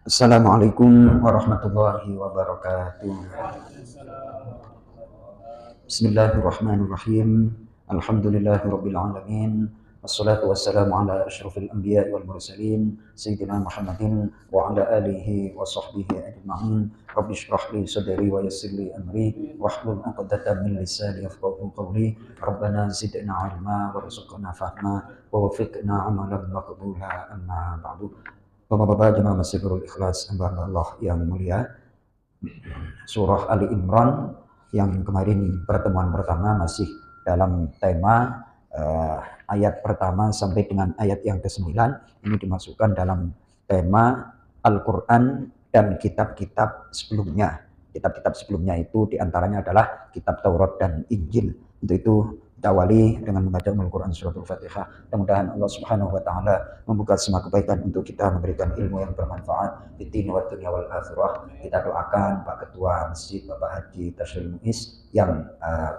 Assalamualaikum warahmatullahi wabarakatuh. Bismillahirrahmanirrahim. Alhamdulillahirabbil alamin. Wassalatu wassalamu ala asyrofil anbiya'i wal mursalin sayyidina Muhammadin wa ala alihi wa sahbihi ajma'in. Rabbi shrah li sadri wa yassir li amri wahlul 'uqdatam min lisani yafqahu qawli. Rabbana zidna 'ilma warzuqna fahma wa waffiqna 'amalan maqbula, amma ba'du. Bapak-bapak jemaah Masjidul Ikhlas Allah yang mulia, surah Ali Imran yang kemarin pertemuan pertama masih dalam tema ayat pertama sampai dengan ayat yang ke-9 ini dimasukkan dalam tema Al-Quran dan kitab-kitab sebelumnya. Kitab-kitab sebelumnya itu diantaranya adalah kitab Taurat dan Injil. Untuk itu kita awali dengan membaca Al-Quran surat Al-Fatihah. Mudah-mudahan Allah Subhanahu wa taala membuka semua kebaikan untuk kita, memberikan ilmu yang bermanfaat di din wa dunya wal akhirah. Kita doakan Pak Ketua Masjid Bapak Haji Tashril Muiz yang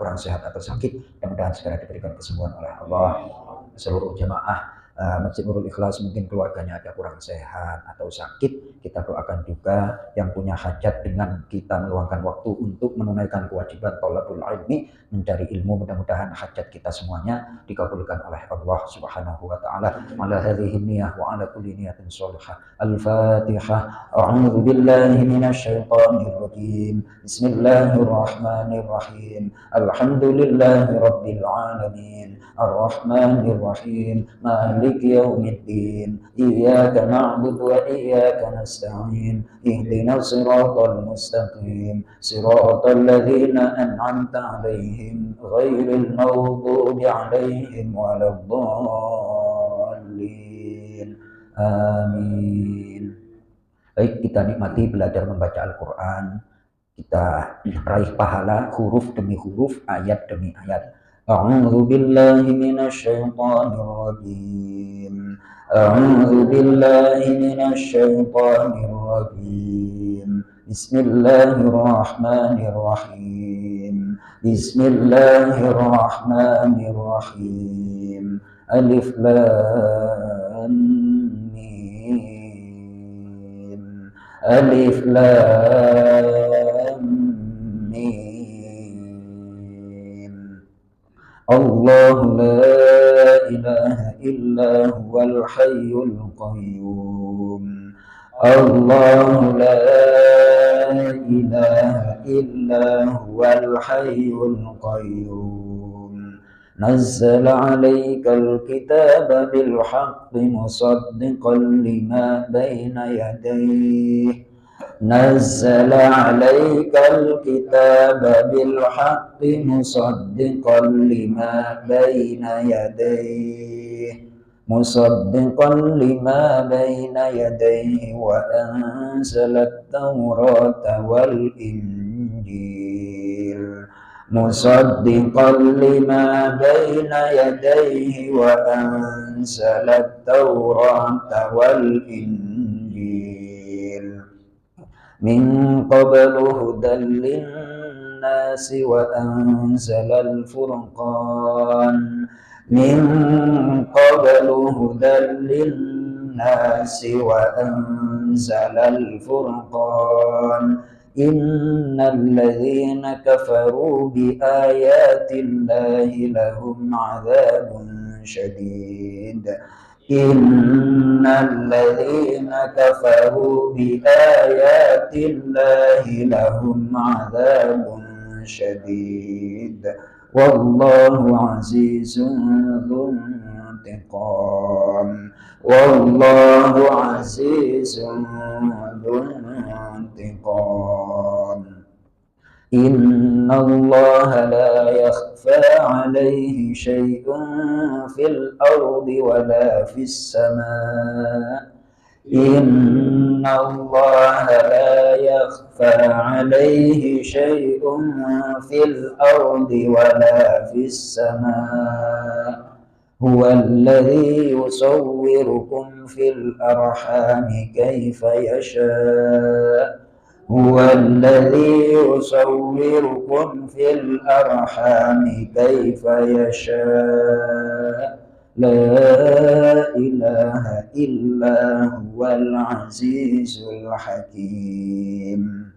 kurang sehat atau sakit, mudah-mudahan segera diberikan kesembuhan oleh Allah. Seluruh jemaah Masjid Nurul Ikhlas mungkin keluarganya ada kurang sehat atau sakit, kita doakan juga yang punya hajat dengan kita meluangkan waktu untuk menunaikan kewajiban thalabul ilmi, mencari ilmu, mudah-mudahan hajat kita semuanya dikabulkan oleh Allah Subhanahu wa taala. Ala hadhihi niyyah wa ala kulli niyatin shalihah. Al-Fatihah. A'udzu billahi minasyaitonir rajim. Bismillahirrahmanirrahim. Alhamdulillahi rabbil alamin. Ar-Rahmanir Rahim. Maliki yaumiddin. Iyyaka na'budu wa iyyaka nasta'in. Ihdinas siratal mustaqim. Siratal ladzina an'amta 'alaihim ghairil maghdubi 'alaihim waladdallin. Amin. Baik, kita nikmati belajar membaca Al-Quran. Kita raih pahala huruf demi huruf, ayat demi ayat. A'udzu billahi minasyaitonir rajim. A'udzu billahi minasyaitonir rajim. Bismillahirrahmanirrahim. Bismillahirrahmanirrahim. Alif lam mim. Alif lam mim. Allah la ilaha illa huwal hayyul qayyum. Allah la ilaha illa huwal hayyul qayyum. Nazzala 'alaikal kitaba bil haqqi musaddiqan lima baina yadayhi. نزل عليك الكتاب بالحق مصدقا لما بين يديه وأنزل التوراة والإنجيل مصدقا لما بين يديه وأنزل التوراة والإنجيل من قبل هدى للناس وأنزل الفرقان من قبل هدى للناس وأنزل الفرقان إن الذين كفروا بآيات الله لهم عذاب شديد إن الذين كفروا بآيات الله لهم عذاب شديد والله عزيز ذو انتقام. والله عزيز ذو انتقام. إن الله لا يخفى عليه شيء في الأرض ولا في السماء. إن الله لا يخفى عليه شيء في الأرض ولا في السماء. هو الذي يصوركم في الأرحام كيف يشاء. هو الذي يصوركم في الأرحام كيف يشاء. La ilaha illa huwal azizul hakim.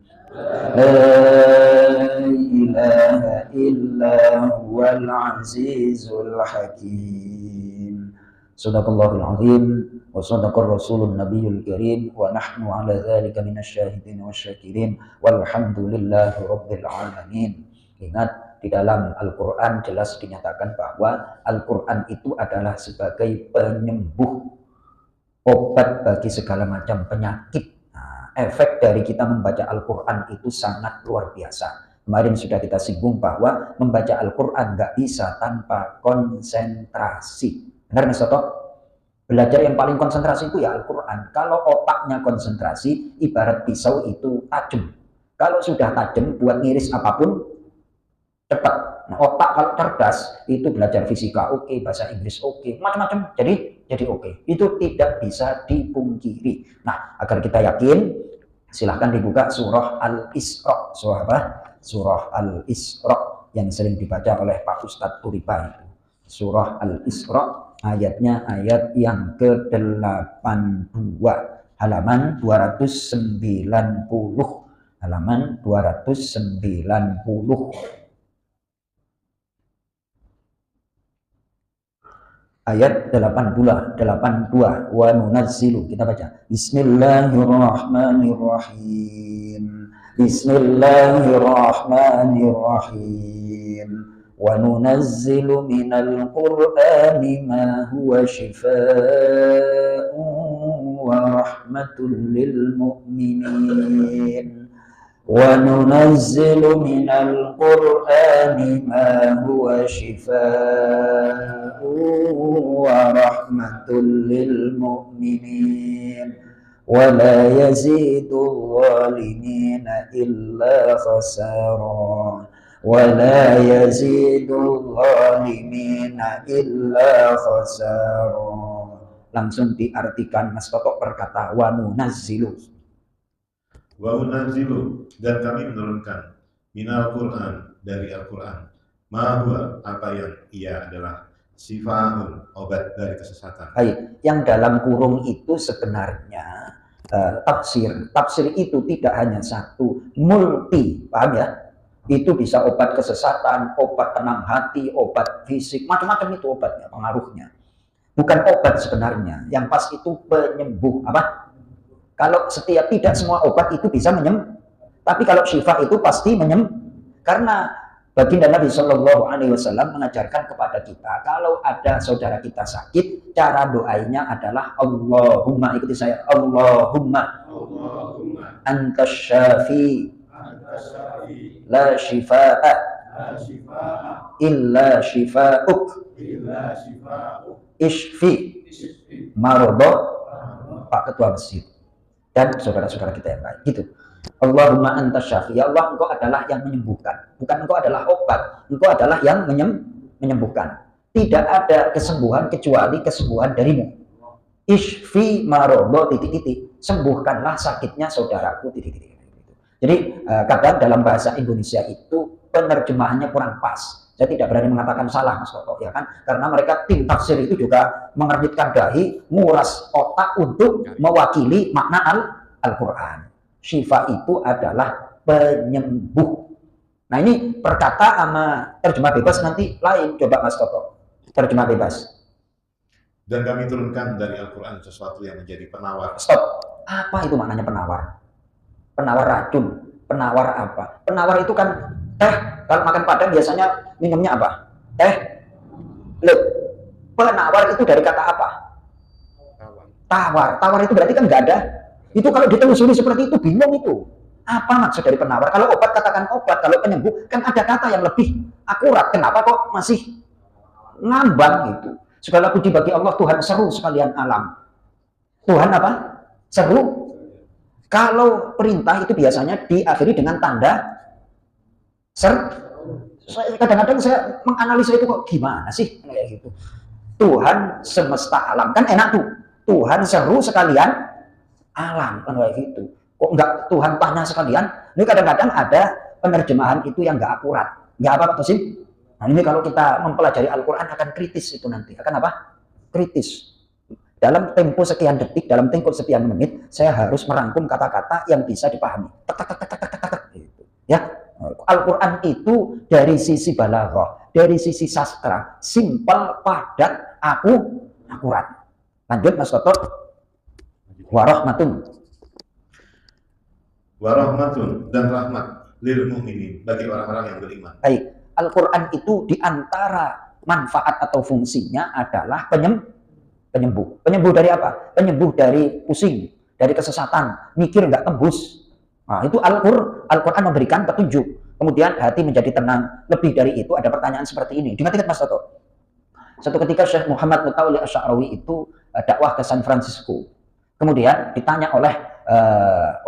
La ilaha illa huwal azizul hakim. Sadaqallahul azim wa sadaqar rasulun nabiyul karim wa nahnu ala dzalika minasyahidin wasyakirin walhamdulillahi rabbil alamin. Ingat, di dalam Al-Quran jelas dinyatakan bahwa Al-Quran itu adalah sebagai penyembuh, obat bagi segala macam penyakit. Efek dari kita membaca Al-Quran itu sangat luar biasa. Kemarin sudah kita singgung bahwa membaca Al-Quran nggak bisa tanpa konsentrasi. Benar Mas Toto? Belajar yang paling konsentrasi itu ya Al-Quran. Kalau otaknya konsentrasi, ibarat pisau itu tajam. Kalau sudah tajam, buat ngiris apapun, cepat. Nah, otak kalau cerdas, itu belajar fisika oke, bahasa Inggris oke, macam-macam. Jadi oke. Itu tidak bisa dipungkiri. Nah, agar kita yakin, silahkan dibuka surah Al-Isra. Surah apa? Surah Al-Isra yang sering dibaca oleh Pak Ustadz Turiba itu. Surah Al-Isra, ayatnya ayat yang ke-82, halaman 290. Halaman 290. Ayat 82 wa nunazzilu, kita baca Bismillahirrahmanirrahim. Bismillahirrahmanirrahim. Wa nunazzilu minal qur'ani ma huwa shifaa'un wa rahmatun lil mu'minin. Wa nunazzilu minal qur'ani ma huwa shifaa'un wa rahmatul lil mu'minin wa la yazidul zalimina illa khasara wa la yazidul zalimina illa khasara. Langsung diartikan Mas Toto berkata wa nunazzilu. Wa unazzilu, dan kami menurunkan minal Qur'an, dari Al-Quran, ma huwa, apa yang ia adalah, sifaun, obat dari kesesatan. Baik, yang dalam kurung itu sebenarnya tafsir itu tidak hanya satu, multi, paham ya? Itu bisa obat kesesatan, obat tenang hati, obat fisik, macam-macam itu obatnya, pengaruhnya. Bukan obat sebenarnya, yang pas itu penyembuh, apa? Kalau tidak semua obat itu bisa menyembuh, tapi kalau syifa itu pasti menyembuh. Karena baginda Nabi Shallallahu Alaihi Wasallam mengajarkan kepada kita, kalau ada saudara kita sakit, cara doanya adalah Allahumma, ikuti saya, Allahumma antas syafi la shifaa illa shifa'uk ishfi marodo, Pak Ketua Masjid dan saudara-saudara kita yang lain, gitu. Allahumma anta syafi, ya Allah, engkau adalah yang menyembuhkan, bukan engkau adalah obat, engkau adalah yang menyembuhkan. Tidak ada kesembuhan kecuali kesembuhan darimu. Ishfi marodo titik-titik, sembuhkanlah sakitnya saudaraku titik-titik. Jadi kadang dalam bahasa Indonesia itu penerjemahannya kurang pas. Saya tidak berani mengatakan salah, Mas Toto, ya kan? Karena mereka tim tafsir itu juga mengernyitkan dahi, nguras otak untuk mewakili makna Al-Quran. Syifa itu adalah penyembuh. Nah, ini perkata sama terjemah bebas nanti lain. Coba Mas Toto, terjemah bebas. Dan kami turunkan dari Al-Quran sesuatu yang menjadi penawar. Stop. Apa itu maknanya penawar? Penawar racun. Penawar apa? Penawar itu kan teh. Kalau makan Padang biasanya minumnya apa? Teh. Loh, penawar itu dari kata apa? Tawar. Tawar itu berarti kan nggak ada. Itu kalau ditelusuri seperti itu bingung itu. Apa maksud dari penawar? Kalau obat katakan obat, kalau penyembuh kan ada kata yang lebih akurat. Kenapa kok masih ngambang gitu? Segala puji bagi Allah, Tuhan seru sekalian alam. Tuhan apa? Seru. Kalau perintah itu biasanya diakhiri dengan tanda kadang-kadang saya menganalisa itu kok gimana sih kayak gitu. Tuhan semesta alam, kan enak tuh. Tuhan seru sekalian alam, kan kayak gitu. Kok enggak Tuhan tanya sekalian? Ini kadang-kadang ada penerjemahan itu yang enggak akurat. Enggak apa-apa sih. Nah, ini kalau kita mempelajari Al-Quran akan kritis itu nanti. Akan apa? kritis. Dalam tempo sekian detik, dalam tempo sekian menit, saya harus merangkum kata-kata yang bisa dipahami. Gitu. Ya, Al-Quran itu dari sisi balaghah, dari sisi sastra, simpel, padat, akurat. Lanjut Mas Toto. Warahmatun. Warahmatun dan rahmat lil mu'minin, bagi orang-orang yang beriman. Baik, Al-Quran itu diantara manfaat atau fungsinya adalah penyembuh. Penyembuh dari apa? Penyembuh dari pusing, dari kesesatan, mikir nggak tembus. Nah, itu Al-Quran memberikan petunjuk. Kemudian hati menjadi tenang. Lebih dari itu ada pertanyaan seperti ini. Ingat Mas Toto. Satu ketika Syekh Muhammad Mutawalli Asy'arawi itu dakwah ke San Francisco. Kemudian ditanya oleh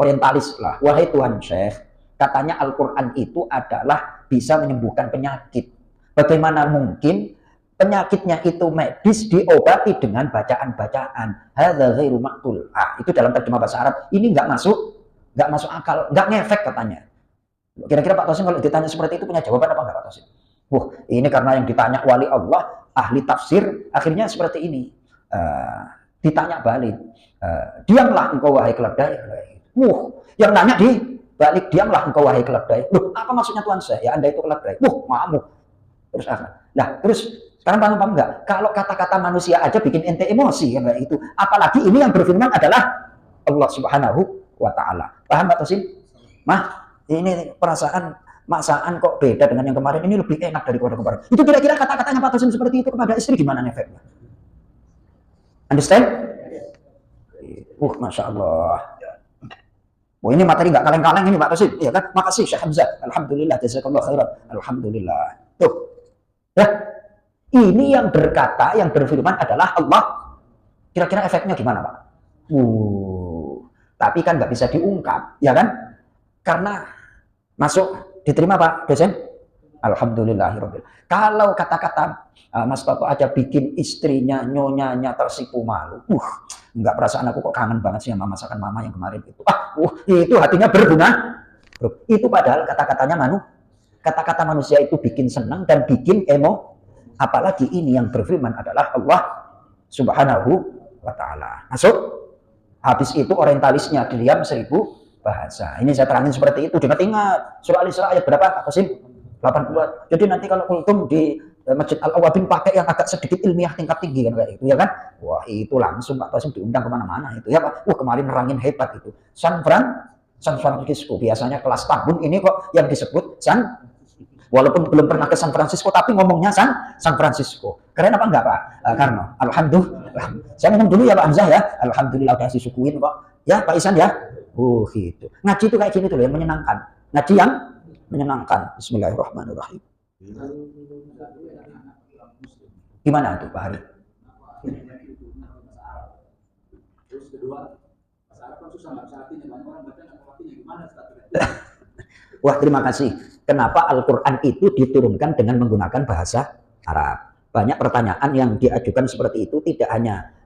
orientalis lah, wahai Tuhan Syekh, katanya Al-Quran itu adalah bisa menyembuhkan penyakit. Bagaimana mungkin penyakitnya itu medis diobati dengan bacaan-bacaan? Hadza ghairu maqtul. Itu dalam terjemah bahasa Arab. Ini nggak masuk akal, nggak ngefek katanya. Kira-kira Pak Tosin kalau ditanya seperti itu punya jawaban apa nggak Pak Tosin? Ini karena yang ditanya wali Allah, ahli tafsir, akhirnya seperti ini. Ditanya balik, diamlah engkau wahai keledai. Yang nanya di balik, diamlah engkau wahai keledai. Apa maksudnya Tuhan saya? Ya Anda itu keledai. Ngamuk. Terus sekarang paham nggak? Kalau kata-kata manusia aja bikin ente emosi kan itu, apalagi ini yang berfirman adalah Allah Subhanahu wa Ta'ala. Paham Pak Tosin? Ini perasaan maksaan kok beda dengan yang kemarin, ini lebih enak daripada kemarin. Itu kira-kira kata-katanya Pak Tosin seperti itu kepada istri gimana efeknya? Understand? Masya Allah. Ini materi nggak kaleng-kaleng ini Pak Tosin, ya kan? Makasih Syekh Hamzah. Alhamdulillah, jazakallah khairan. Alhamdulillah. Tuh, ya. Ini yang berkata, yang berfirman adalah Allah. Kira-kira efeknya gimana Pak? Tapi kan nggak bisa diungkap, ya kan? Karena masuk diterima Pak dosen. Alhamdulillahirabbil. Kalau kata-kata Mas Toto aja bikin istrinya, nyonyanya tersipu malu. Enggak, perasaan aku kok kangen banget sih sama masakan mama yang kemarin itu. Itu hatinya berguna. Itu padahal kata-kata manusia itu bikin senang dan bikin apalagi ini yang berfirman adalah Allah Subhanahu wa Ta'ala. Masuk? Habis itu orientalisnya diam 1000 bahasa. Ini saya terangin seperti itu. Ingat surah Al-Isra ayat berapa Pak Qasim? 82. Jadi nanti kalau kultum di Masjid Al-Awabin pakai yang agak sedikit ilmiah tingkat tinggi kan kayak itu ya kan? Itu langsung Pak Qasim diundang kemana-mana itu ya Pak. Kemarin nerangin hebat itu. San Francisco biasanya kelas tahun ini kok yang disebut walaupun belum pernah ke San Francisco tapi ngomongnya San Francisco. Keren apa enggak Pak Karno? Alhamdulillah. Saya ngomong dulu ya Pak Hamzah ya. Alhamdulillah udah disukuin kok. Ya Pak Isan ya. Gitu. Ngaji itu kayak gini tuh yang menyenangkan. Ngaji yang menyenangkan. Bismillahirrahmanirrahim. Gimana tuh Pak Hari? Terus kedua, bahasa Arab kan susah nggak bisa artinya, banyak orang baca nggak tahu artinya gimana Ustaz? Wah, terima kasih. Kenapa Al-Quran itu diturunkan dengan menggunakan bahasa Arab? Banyak pertanyaan yang diajukan seperti itu tidak hanya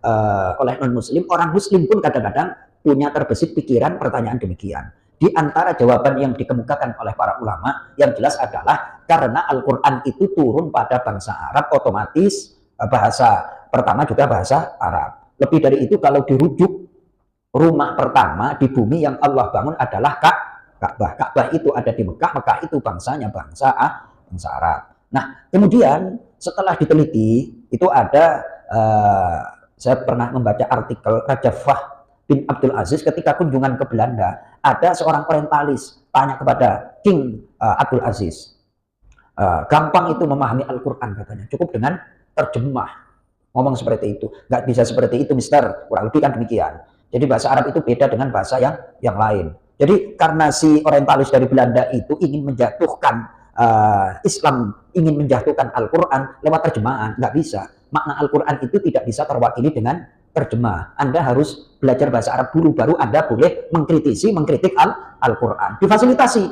oleh non-muslim, orang muslim pun kadang-kadang punya terbesit pikiran pertanyaan demikian. Di antara jawaban yang dikemukakan oleh para ulama yang jelas adalah karena Al-Quran itu turun pada bangsa Arab, otomatis bahasa pertama juga bahasa Arab. Lebih dari itu kalau dirujuk, rumah pertama di bumi yang Allah bangun adalah Ka'bah. Ka'bah itu ada di Mekah, Mekah itu bangsanya bangsa Arab. Nah, kemudian setelah diteliti, itu ada, saya pernah membaca artikel Raja Fahd bin Abdul Aziz ketika kunjungan ke Belanda. Ada seorang orientalis tanya kepada King Abdul Aziz, gampang itu memahami Al-Quran katanya, cukup dengan terjemah. Ngomong seperti itu, nggak bisa seperti itu Mister, kurang lebih kan demikian. Jadi bahasa Arab itu beda dengan bahasa yang lain. Jadi karena si orientalis dari Belanda itu ingin menjatuhkan Islam, ingin menjatuhkan Al-Quran lewat terjemahan, nggak bisa. Makna Al-Quran itu tidak bisa terwakili dengan terjemah. Anda harus belajar bahasa Arab dulu, baru Anda boleh mengkritik Al-Quran. Difasilitasi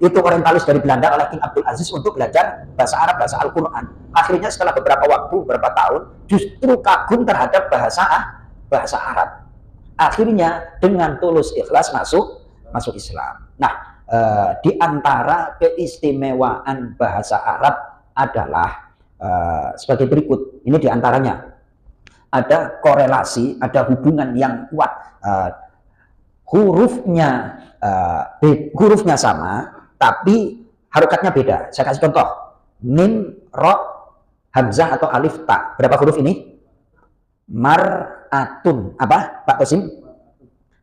itu orientalis dari Belanda oleh King Abdul Aziz untuk belajar bahasa Arab, bahasa Al-Quran. Akhirnya setelah beberapa waktu, beberapa tahun, justru kagum terhadap bahasa Arab. Akhirnya dengan tulus ikhlas masuk Islam. Nah, di antara keistimewaan bahasa Arab adalah sebagai berikut. Ini di antaranya. ada korelasi, ada hubungan yang kuat. Hurufnya sama, tapi harokatnya beda. Saya kasih contoh. Mim, ro, hamzah atau alif, ta. Berapa huruf ini? Mar'atun. Apa, Pak Tosim?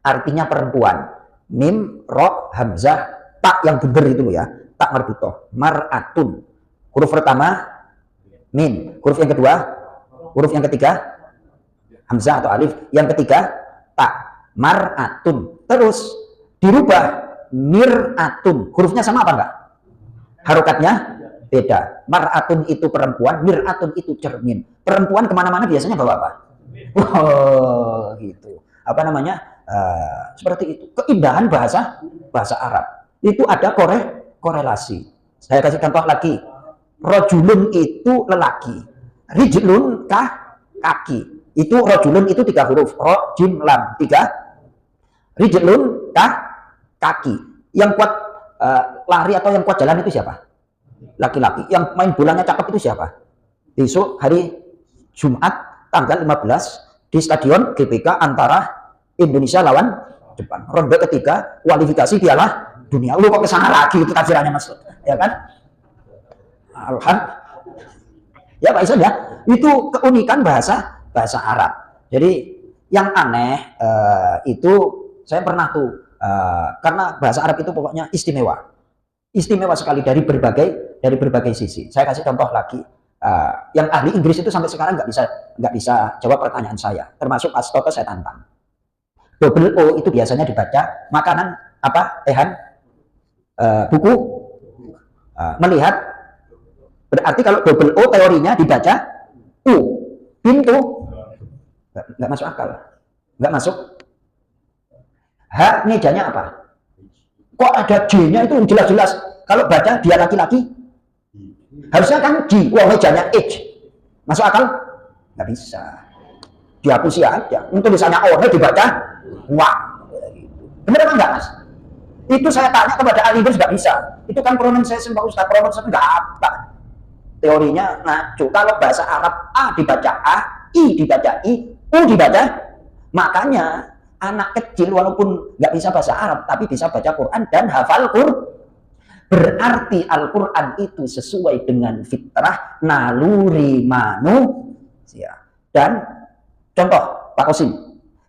Artinya perempuan. Mim, ro, hamzah, ta yang bener itu loh ya. Tak marbutoh. Mar'atun. Huruf pertama, mim. Huruf yang kedua, huruf yang ketiga, hamzah atau alif. Yang ketiga, ta. Mar'atun. Terus dirubah mir'atun. Hurufnya sama apa enggak? Harokatnya beda. Mar'atun itu perempuan, mir'atun itu cermin. Perempuan kemana-mana biasanya bawa apa? Oh, gitu. Apa namanya? Seperti itu. Keindahan bahasa Arab. Itu ada korelasi. Saya kasih contoh lagi. Rojulun itu lelaki. Rijlun kaki. Itu rojulun itu 3 huruf. Ro, jim, lam. 3. Rijlun kaki. Yang kuat lari atau yang kuat jalan itu siapa? Laki-laki. Yang main bolanya cakep itu siapa? Besok hari Jumat tanggal 15 di Stadion GBK antara Indonesia lawan Jepang. Ronde ketiga kualifikasi Piala Dunia. Lu kok kesana lagi itu tafsirannya Mas? Ya kan? Ya Pak Isan ya. Itu keunikan bahasa Arab. Jadi yang aneh itu saya pernah tuh karena bahasa Arab itu pokoknya istimewa sekali dari berbagai sisi. Saya kasih contoh lagi. Yang ahli Inggris itu sampai sekarang nggak bisa jawab pertanyaan saya. Termasuk Astoto saya tantang. Double O itu biasanya dibaca makanan apa? Ehan? Buku? Melihat. Berarti kalau double O teorinya dibaca U. Pintu? Nggak masuk akal. Nggak masuk. H mejanya apa? Kok ada J-nya itu jelas-jelas. Kalau baca dia laki-laki, harusnya kan G. Wah, mejanya H. Masuk akal? Nggak bisa. Dihapusi aja. Tulisannya O dibaca wah. Bener apa enggak, Mas? Itu saya tanya kepada ahli Inggris nggak bisa. Itu kan pronunciation Pak Ustaz, pronunciation nggak apa. Teorinya ngaco. Kalau bahasa Arab A dibaca A, I dibaca I, U dibaca. Makanya anak kecil walaupun nggak bisa bahasa Arab tapi bisa baca Quran dan hafal Quran. Berarti Al-Quran itu sesuai dengan fitrah naluri manusia. Dan contoh Pak Kosim,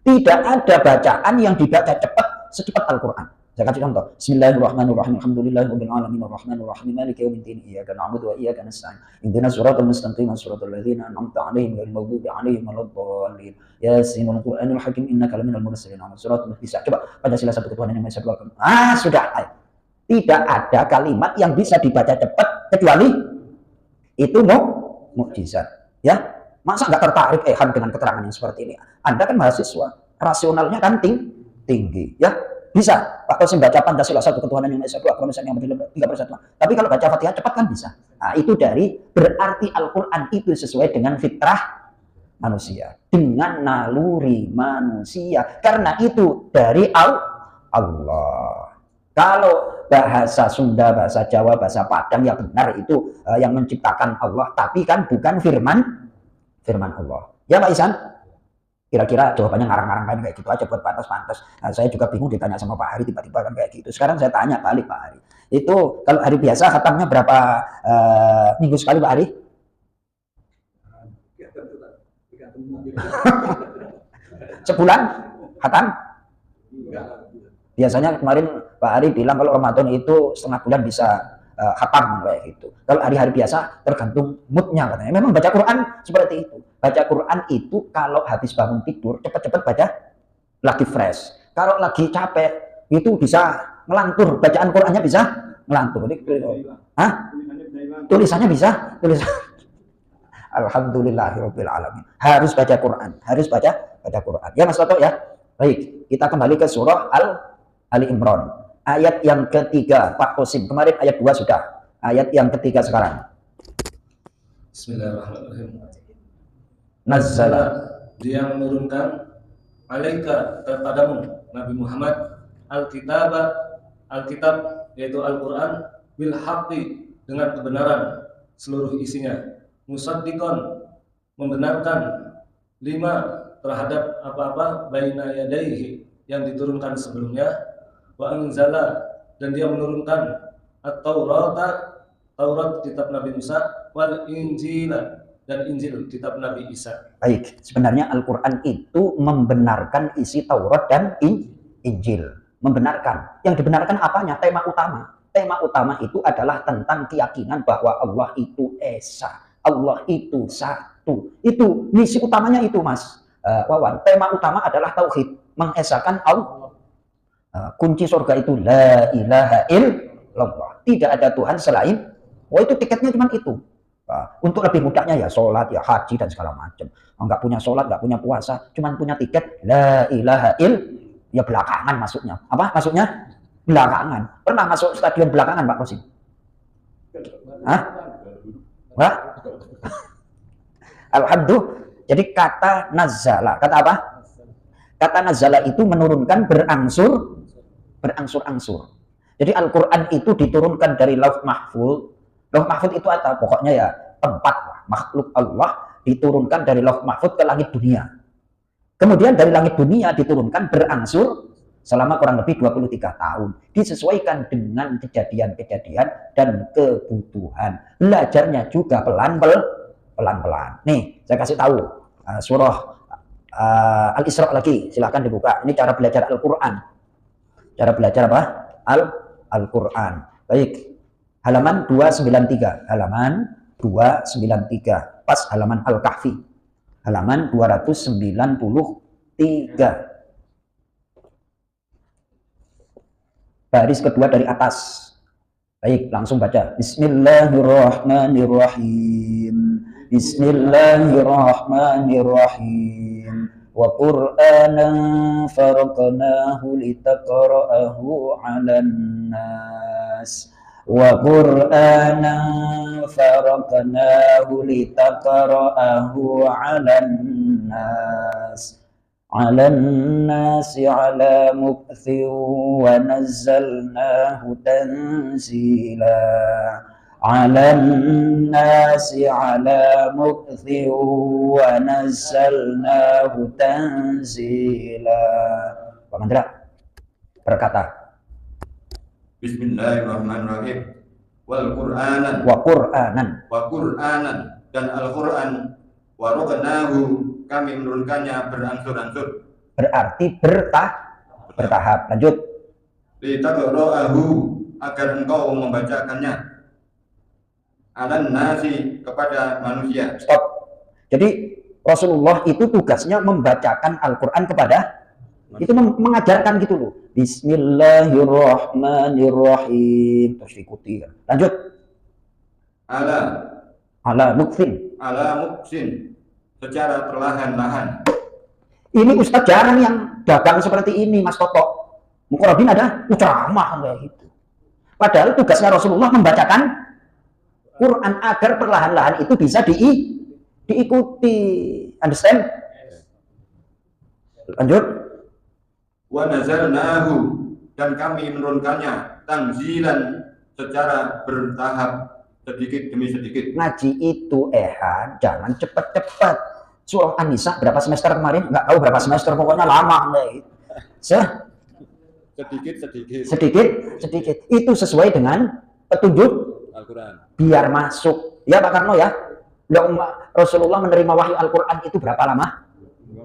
tidak ada bacaan yang dibaca cepat secepat Al-Quran. Saya kasih contoh. Bismillahirrahmanirrahim. Alhamdulillahirabbil alamin arrahmanir rahim maliki yaumiddin iyyaka na'budu wa iyyaka nasta'in. Ihdinas siratal mustaqim siratal ladzina an'amta 'alaihim ghairil maghdubi 'alaihim waladdallin. Yasinul Qur'anil hakim innaka laminal mursalin. Siratal bisa. Coba Pancasila satu ketuhanan yang maha esa. Sudah. Tidak ada kalimat yang bisa dibaca cepat kecuali itu mukjizat. Ya. Masa nggak tertarik dengan keterangan yang seperti ini? Anda kan mahasiswa, rasionalnya kan tinggi, ya. Bisa Pak Tosim baca Pancasila satu ketuhanan yang maha esa, dua Indonesia yang berdiri tiga persatuan. Tapi kalau baca Fatihah cepat kan bisa. Nah, itu berarti Al-Quran itu sesuai dengan fitrah manusia, dengan naluri manusia. Karena itu dari Allah. Kalau bahasa Sunda, bahasa Jawa, bahasa Padang yang benar itu yang menciptakan Allah, tapi kan bukan firman Allah. Ya Pak Isan? Kira-kira jawabannya ngarang-ngarang kan kayak gitu aja buat pantas-pantas. Nah, saya juga bingung ditanya sama Pak Hari, tiba-tiba kan kayak gitu. Sekarang saya tanya balik Pak Hari. Itu kalau hari biasa khatamnya berapa minggu sekali Pak Hari? Sebulan khatam? Biasanya kemarin Pak Hari bilang kalau Ramadan itu setengah bulan bisa khatam kayak gitu. Kalau hari-hari biasa tergantung moodnya katanya. Memang baca Quran seperti itu. Baca Quran itu kalau habis bangun tidur cepat-cepat baca lagi fresh. Kalau lagi capek itu bisa ngelantur. Bacaan Qurannya bisa ngelantur. Tulisannya bisa. Alhamdulillahirabbil alamin. Harus baca Quran. Ya Mas Toto ya. Baik, kita kembali ke surah Ali Imran. Ayat yang ketiga, Pak Kosim. Kemarin ayat 2 sudah. Ayat yang ketiga sekarang. Bismillahirrahmanirrahim. Nazzala. Dia menurunkan alaika kepadamu Nabi Muhammad Alkitab yaitu Al-Quran bil haqqi dengan kebenaran seluruh isinya. Musaddiqan membenarkan 5 terhadap apa-apa baina yadaihi yang diturunkan sebelumnya, wa anzala dan dia menurunkan Taurat kitab Nabi Musa, wal Injila dan Injil kitab Nabi Isa. Baik, sebenarnya Al-Quran itu membenarkan isi Taurat dan Injil. Membenarkan. Yang dibenarkan apanya? Tema utama. Tema utama itu adalah tentang keyakinan bahwa Allah itu Esa. Allah itu satu. Itu misi utamanya itu, Mas Wawan. Tema utama adalah tauhid, mengesakan Allah. Kunci surga itu la ilaha illallah. Tidak ada Tuhan selain. Oh, itu tiketnya cuma itu. Untuk lebih mudahnya ya sholat, ya haji dan segala macam. Nggak punya sholat, nggak punya puasa, cuma punya tiket la ilaha illallah. Ya belakangan masuknya. Apa maksudnya? Belakangan. Pernah masuk stadion belakangan, Pak Kosim? Hah? Wah? Alhamdulillah. Jadi kata nazala, kata apa? Kata nazala itu menurunkan berangsur-angsur. Jadi Al-Quran itu diturunkan dari Lauh Mahfuz. Lauh Mahfuz itu apa? Pokoknya ya tempat makhluk Allah diturunkan dari Lauh Mahfuz ke langit dunia. Kemudian dari langit dunia diturunkan berangsur selama kurang lebih 23 tahun. Disesuaikan dengan kejadian-kejadian dan kebutuhan. Belajarnya juga pelan-pelan. Nih, saya kasih tahu surah Al-Isra lagi. Silahkan dibuka. Ini cara belajar Al-Quran. Cara belajar apa? Al-Quran. Baik. Halaman 293. Halaman 293. Pas halaman Al-Kahfi. Halaman 293. Baris kedua dari atas. Baik, langsung baca. Bismillahirrahmanirrahim. Bismillahirrahmanirrahim. Wa Qur'anan faraqnahu litaqra'ahu 'alan nas. Wa Qur'anan faraqnahu litaqra'ahu 'alan nas. 'Alan nasi 'ala mukthin wa nazzalnahu tanzila. 'Alan nasi 'ala mukthin wa nazzalnahu tanzila. Pak Mandra berkata, Bismillahirrahmanirrahim. Wal Qur'anan dan Al-Qur'an waraqnahu kami menurunkannya berangsur-angsur. Berarti bertahap. Lanjut. Litaqra'ahu agar engkau membacakannya. 'Alan nasi kepada manusia. Stop. Jadi Rasulullah itu tugasnya membacakan Al-Quran kepada itu mengajarkan gitu loh. Bismillahirrahmanirrahim. Terus diikuti. Lanjut. Ala muksin. Secara perlahan-lahan. Ini Ustadz jarang yang dagang seperti ini, Mas Toto. Mukorobin ada ceramah kayak gitu. Padahal tugasnya Rasulullah membacakan Quran agar perlahan-lahan itu bisa diikuti. Understand? Lanjut. Wa nazalnahu dan kami menurunkannya tanzilan secara bertahap sedikit demi sedikit. Ngaji itu jangan cepet-cepet. Surah An-Nisa berapa semester kemarin? Nggak tahu berapa semester, pokoknya lama. Sedikit. Itu sesuai dengan petunjuk Al-Quran. Biar masuk. Ya Pak Karno ya. Rasulullah menerima wahyu Al-Quran itu berapa lama?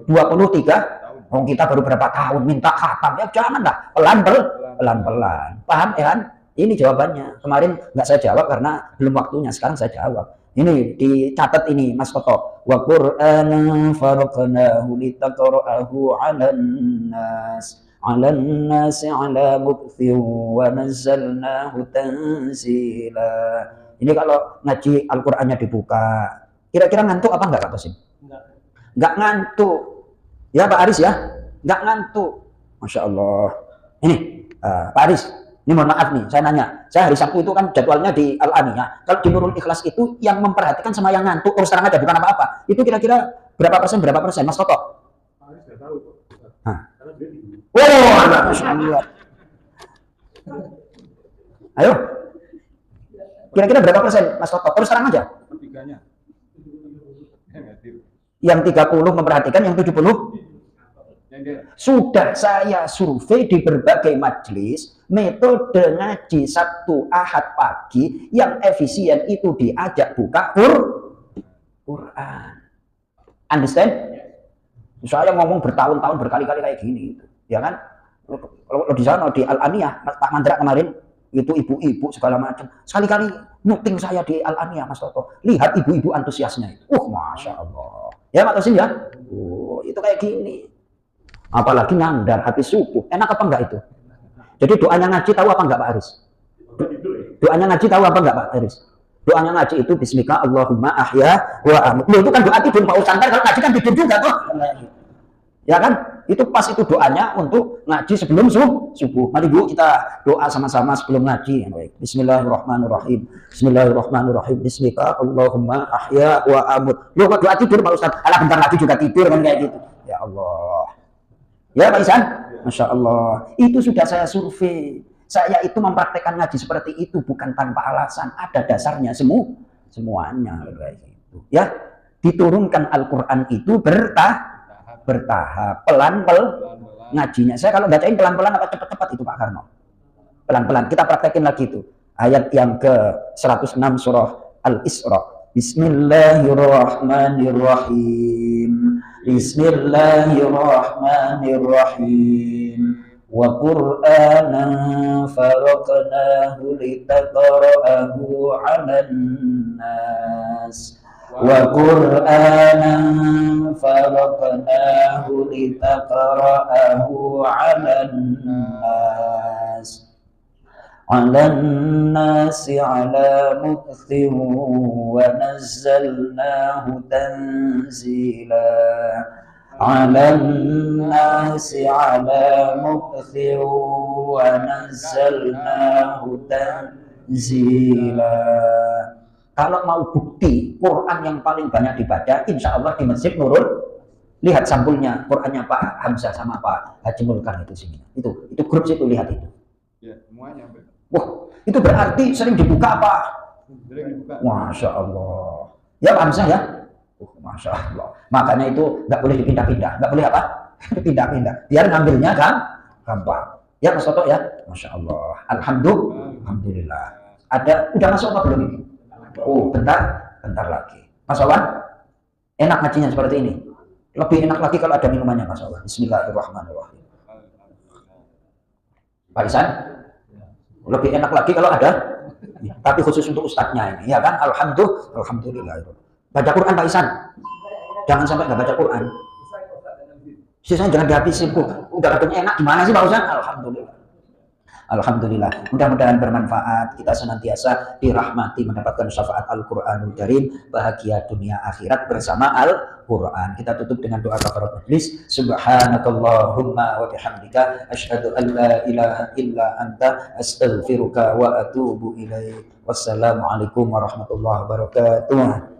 23. Kita baru berapa tahun minta khatam. Ya janganlah. Pelan-pelan. Paham ya kan? Ini jawabannya. Kemarin nggak saya jawab karena belum waktunya. Sekarang saya jawab. Ini dicatat ini Mas Toto. Wa Qur'anan faraqnahu litaqra'ahu 'alan nas. 'Alan nasi 'ala mukthin wa nazzalnahu tanzila. Ini kalau ngaji Al-Qur'annya dibuka. Kira-kira ngantuk apa enggak Kak Kosim? Enggak ngantuk. Ya Pak Aris ya? Enggak ngantuk. Masya Allah. Ini Pak Aris. Ini mohon maaf nih, saya nanya. Saya hari Sabtu itu kan jadwalnya di Al-Ani ya. Kalau di Nurul Ikhlas itu yang memperhatikan sama yang ngantuk, terus terang aja bukan apa-apa. Itu kira-kira berapa persen, Mas Toto? Saya nggak tahu. Karena dia di Masya Allah. Ayo. Kira-kira berapa persen, Mas Toto? Terus terang aja. Tiganya. Yang 30 memperhatikan, yang 70 sudah saya survei di berbagai majelis, metode ngaji Sabtu Ahad pagi yang efisien itu diajak buka Quran. Understand? Saya ngomong bertahun-tahun berkali-kali kayak gini, ya kan? Kalau di sana di Al-Aniyah, Pak Mandra kemarin itu ibu-ibu segala macam. Sekali-kali nyuting saya di Al-Aniyah, Mas Toto. Lihat ibu-ibu antusiasnya itu. Masya Allah. Ya, Pak Tosin ya? Itu kayak gini. Apalagi nyandar habis subuh. Enak apa enggak itu? Jadi doanya ngaji tahu apa enggak Pak Aris? Doanya ngaji tahu apa enggak Pak Aris? Doanya ngaji itu bismika Allahumma ahya wa amut. Loh, itu kan doa tidur Pak Ustaz. Kalau ngaji kan tidur juga toh. Ya kan? Itu pas itu doanya untuk ngaji sebelum subuh. Mari Bu kita doa sama-sama sebelum ngaji. Bismillahirrahmanirrahim. Bismillahirrahmanirrahim. Bismika Allahumma ahya wa amut. Loh, kok doa tidur Pak Ustaz? Alah bentar lagi juga tidur kan kayak gitu. Ya Allah. Ya Pak Isan? Masya Allah. Itu sudah saya survei. Saya itu mempraktekkan ngaji seperti itu bukan tanpa alasan. Ada dasarnya semuanya. Ya, diturunkan Al-Quran itu bertahap. Pelan-pelan ngajinya. Saya kalau bacain pelan-pelan apa cepat-cepat itu Pak Karno? Pelan-pelan. Kita praktekin lagi itu. Ayat yang ke-106 surah Al-Isra. Bismillahirrahmanirrahim. Bismillahirrahmanirrahim. Wa Qur'anan faraqnahu litaqra'ahu 'alan nas. Wa Qur'anan faraqnahu litaqra'ahu 'alan nas. 'Alan nasi 'ala mukthin wa nazzalnahu tanzila. 'Alan nasi 'ala mukthin wa nazzalnahu tanzila. Kalau mau bukti Quran yang paling banyak dibaca, insya Allah di Masjid Nurul. Lihat sampulnya Qurannya Pak Hamzah sama Pak Haji Mulkan itu sini. Itu grup situ, lihat itu. Ya, semuanya. Wah, itu berarti sering dibuka apa? Sering dibuka. Masya Allah. Ya Pak Hamzah ya? Masya Allah. Makanya itu nggak boleh dipindah-pindah. Nggak boleh apa? Pindah-pindah. Biar ngambilnya kan gampang. Ya Mas Toto ya? Masya Allah. Alhamdulillah. Udah masuk apa belum ini? Oh, bentar lagi. Mas Wawan, enak ngajinya seperti ini. Lebih enak lagi kalau ada minumannya Mas Wawan. Bismillahirrahmanirrahim. Pak Isan, lebih enak lagi kalau ada, tapi khusus untuk ustadznya ini, ya kan? Alhamdulillah. Baca Quran Pak Isan, jangan sampai nggak baca Quran. Sisanya jangan dihabisin. Udah kadang enak gimana sih Pak Ustaz? Alhamdulillah. Mudah-mudahan bermanfaat. Kita senantiasa dirahmati, mendapatkan syafaat Al-Quranul Karim, bahagia dunia akhirat bersama Al-Quran. Kita tutup dengan doa kafaratul majlis. Subhanakallahumma wa bihamdika asyhadu an la ilaha illa anta astaghfiruka wa atubu ilaik. Wassalamualaikum warahmatullahi wabarakatuh.